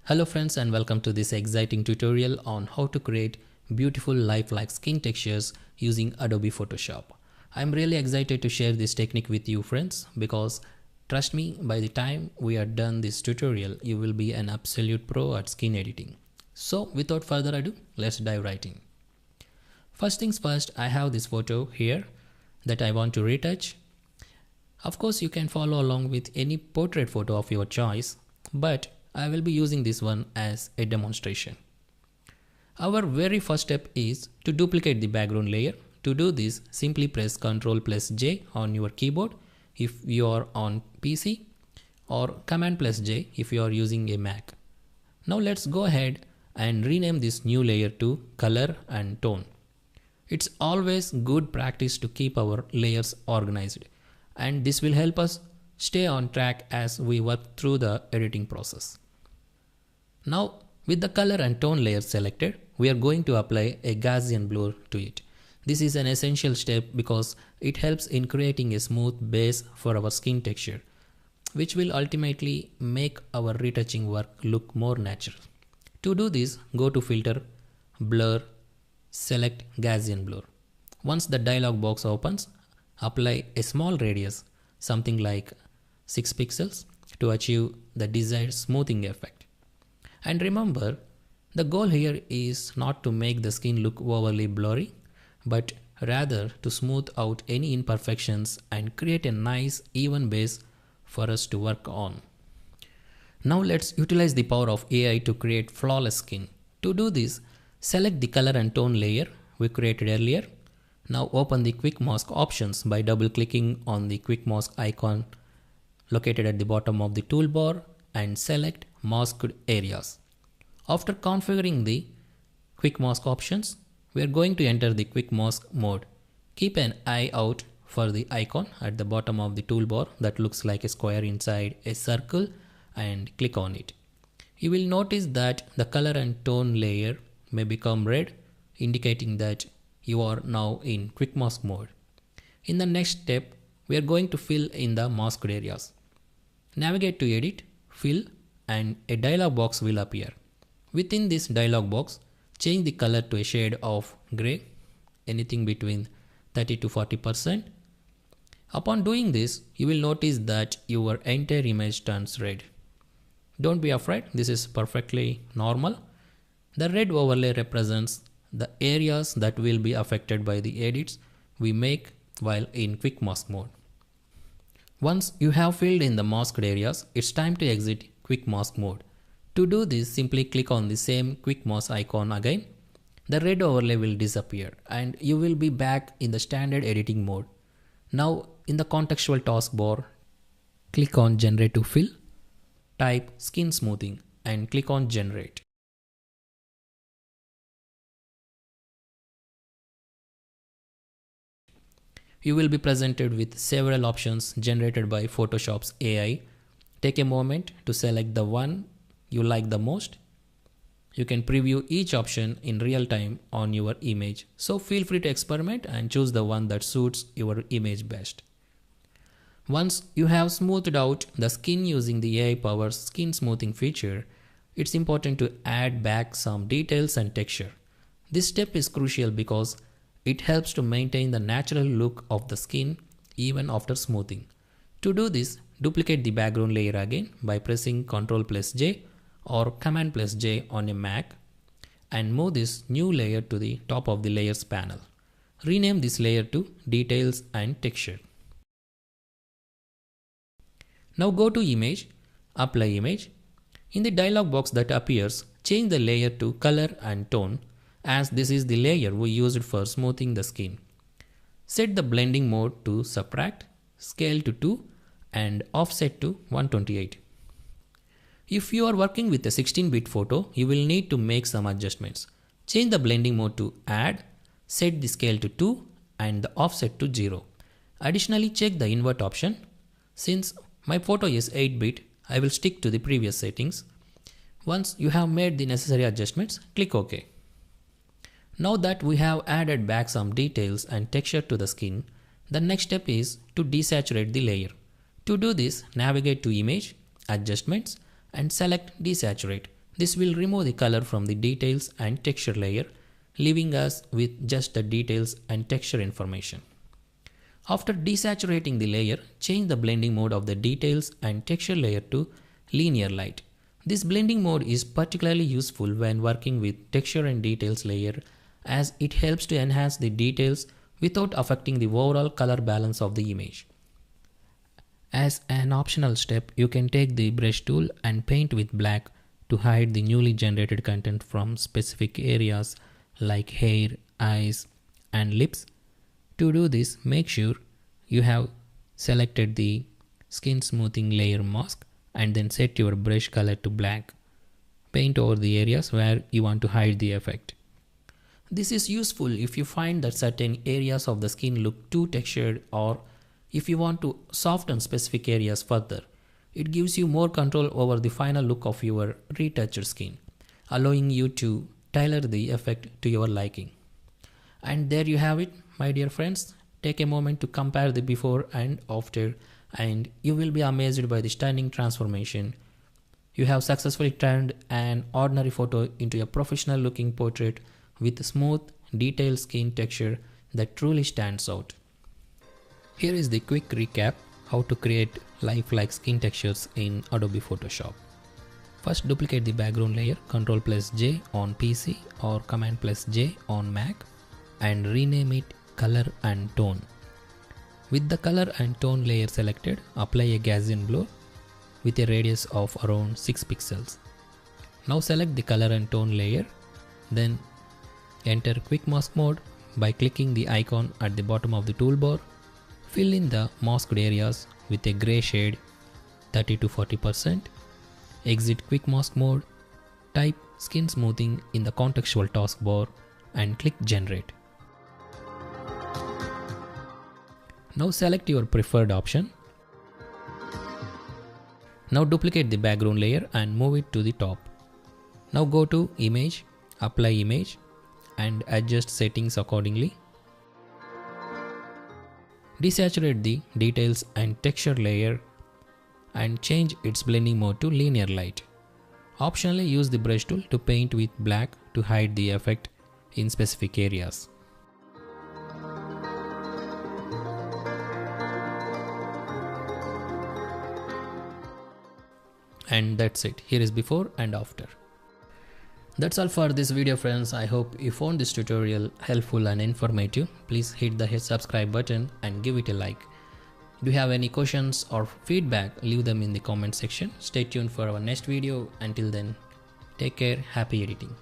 Hello friends and welcome to this exciting tutorial on how to create beautiful lifelike skin textures using Adobe Photoshop. I'm really excited to share this technique with you friends because trust me, by the time we are done this tutorial, you will be an absolute pro at skin editing. So without further ado, let's dive right in. First things first, I have this photo here that I want to retouch. Of course, you can follow along with any portrait photo of your choice, but I will be using this one as a demonstration. Our very first step is to duplicate the background layer. To do this, simply press Ctrl+J on your keyboard if you are on PC or Command+J if you are using a Mac. Now let's go ahead and rename this new layer to Color and Tone. It's always good practice to keep our layers organized, and this will help us stay on track as we work through the editing process. Now with the color and tone layer selected, we are going to apply a Gaussian blur to it. This is an essential step because it helps in creating a smooth base for our skin texture, which will ultimately make our retouching work look more natural. To do this, go to Filter, Blur, select Gaussian blur. Once the dialog box opens, apply a small radius, something like 6 pixels, to achieve the desired smoothing effect. And remember, the goal here is not to make the skin look overly blurry, but rather to smooth out any imperfections and create a nice even base for us to work on. Now let's utilize the power of AI to create flawless skin. To do this, select the color and tone layer we created earlier. Now open the quick mask options by double clicking on the quick mask icon located at the bottom of the toolbar and select masked areas. After configuring the quick mask options, we are going to enter the quick mask mode. Keep an eye out for the icon at the bottom of the toolbar that looks like a square inside a circle and click on it. You will notice that the color and tone layer may become red, indicating that you are now in quick mask mode. In the next step, we are going to fill in the masked areas. Navigate to Edit, Fill, and a dialog box will appear. Within this dialog box, change the color to a shade of gray, anything between 30 to 40%. Upon doing this, you will notice that your entire image turns red. Don't be afraid, this is perfectly normal. The red overlay represents the areas that will be affected by the edits we make while in quick mask mode. Once you have filled in the masked areas, it's time to exit quick mask mode. To do this, simply click on the same quick mask icon again. The red overlay will disappear and you will be back in the standard editing mode. Now in the contextual taskbar, click on Generate to Fill, type Skin Smoothing and click on Generate. You will be presented with several options generated by Photoshop's AI. Take a moment to select the one you like the most. You can preview each option in real time on your image, so feel free to experiment and choose the one that suits your image best. Once you have smoothed out the skin using the AI-powered skin smoothing feature, it's important to add back some details and texture. This step is crucial because it helps to maintain the natural look of the skin even after smoothing. To do this, duplicate the background layer again by pressing Ctrl+J or Command+J on a Mac and move this new layer to the top of the layers panel. Rename this layer to Details and Texture. Now go to Image, Apply Image. In the dialog box that appears, change the layer to Color and Tone, as this is the layer we used for smoothing the skin. Set the blending mode to Subtract, Scale to 2 and Offset to 128. If you are working with a 16-bit photo, you will need to make some adjustments. Change the blending mode to Add, set the scale to 2 and the offset to 0. Additionally, check the invert option. Since my photo is 8-bit, I will stick to the previous settings. Once you have made the necessary adjustments, click OK. Now that we have added back some details and texture to the skin, the next step is to desaturate the layer. To do this, navigate to Image, Adjustments and select Desaturate. This will remove the color from the details and texture layer, leaving us with just the details and texture information. After desaturating the layer, change the blending mode of the details and texture layer to linear light. This blending mode is particularly useful when working with texture and details layer, as it helps to enhance the details without affecting the overall color balance of the image. As an optional step, you can take the brush tool and paint with black to hide the newly generated content from specific areas like hair, eyes, and lips. To do this, make sure you have selected the skin smoothing layer mask and then set your brush color to black. Paint over the areas where you want to hide the effect. This is useful if you find that certain areas of the skin look too textured, or if you want to soften specific areas further. It gives you more control over the final look of your retouched skin, allowing you to tailor the effect to your liking. And there you have it, my dear friends. Take a moment to compare the before and after, and you will be amazed by the stunning transformation. You have successfully turned an ordinary photo into a professional looking portrait with smooth, detailed skin texture that truly stands out. Here is the quick recap how to create lifelike skin textures in Adobe Photoshop. First, duplicate the background layer, Ctrl+J on PC or Command+J on Mac, and rename it Color and Tone. With the color and tone layer selected, apply a Gaussian blur with a radius of around 6 pixels. Now select the color and tone layer, then enter Quick Mask mode by clicking the icon at the bottom of the toolbar. Fill in the masked areas with a gray shade 30 to 40%. Exit Quick Mask mode, type Skin Smoothing in the contextual taskbar and click Generate. Now select your preferred option. Now duplicate the background layer and move it to the top. Now go to Image, Apply Image, and adjust settings accordingly. Desaturate the details and texture layer and change its blending mode to linear light. Optionally, use the brush tool to paint with black to hide the effect in specific areas. And that's it. Here is before and after. That's all for this video, friends. I hope you found this tutorial helpful and informative. Please hit the subscribe button and give it a like. Do you have any questions or feedback? Leave them in the comment section. Stay tuned for our next video. Until then, take care. Happy editing.